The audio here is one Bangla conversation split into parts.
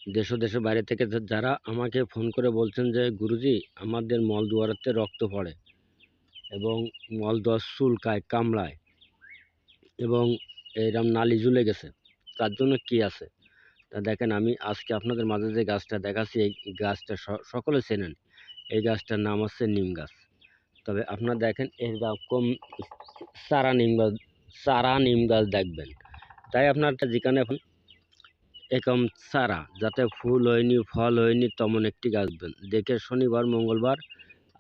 দেশ ও দেশের বাইরে থেকে যারা আমাকে ফোন করে বলছেন যে গুরুজি আমাদের মলদ্বারেতে রক্ত পড়ে এবং মলদ্বার চুলকায়, কামড়ায় এবং এরকম নালি ঝুলে গেছে, তার জন্য কি আছে? তা দেখেন, আমি আজকে আপনাদের মাঝে যে গাছটা দেখাচ্ছি এই গাছটা সকলে চেনেন। এই গাছটার নাম হচ্ছে নিম গাছ। তবে আপনারা দেখেন এরকম চারা নিম গাছ দেখবেন। তাই আপনারটা যেখানে এখন এরকম চারা, যাতে ফুল হয়নি ফল হয়নি তেমন একটি গাছ দেখে শনিবার মঙ্গলবার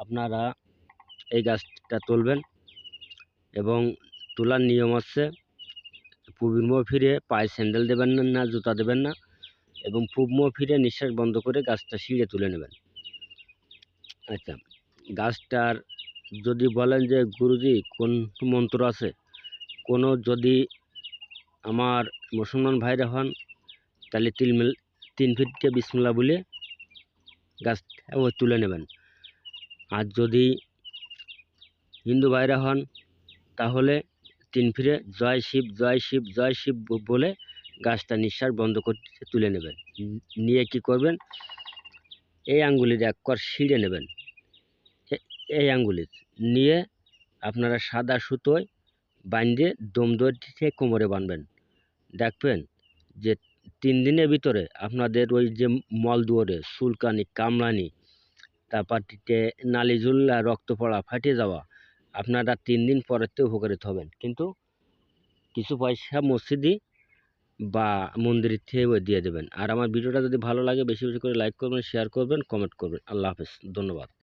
আপনারা এই গাছটা তুলবেন এবং তোলার নিয়ম হচ্ছে পূর্ব মুখ ফিরে পায়ে স্যান্ডেল দেবেন না, জুতা দেবেন না এবং পূর্ব মুখ ফিরে নিঃশ্বাস বন্ধ করে গাছটা ছিঁড়ে তুলে নেবেন। আচ্ছা, গাছটার যদি বলেন যে গুরুজি কোন মন্ত্র আছে, কোনো যদি আমার মুসলমান ভাইরা হন তাহলে 3 ফিটকে বিসমিল্লাহ বলে গাছটা তুলে নেবেন। আর যদি হিন্দু ভাইরা হন তাহলে 3 ফিরে জয় শিব জয় শিব জয় শিব বলে গাছটা নিঃশ্বাস বন্ধ করতে তুলে নেবেন। নিয়ে কি করবেন, এই আঙ্গুলির এক কর ছিঁড়ে নেবেন। এই আঙ্গুলির নিয়ে আপনারা সাদা সুতোয় বাঁধে দম দিয়ে কোমরে বাঁধবেন। দেখবেন যে 3 দিনের ভিতরে আপনাদের ওই যে মলদ্বারে চুলকানি, কামড়ানি, তারপর নালি ঝুললা, রক্ত পড়া, ফাটে যাওয়া, আপনারা 3 দিন পরেতে উপকারিত হবেন। কিন্তু কিছু পয়সা মসজিদে বা মন্দিরের থেকে দিয়ে দেবেন। আর আমার ভিডিওটা যদি ভালো লাগে বেশি বেশি করে লাইক করবেন, শেয়ার করবেন, কমেন্ট করবেন। আল্লাহ হাফেজ, ধন্যবাদ।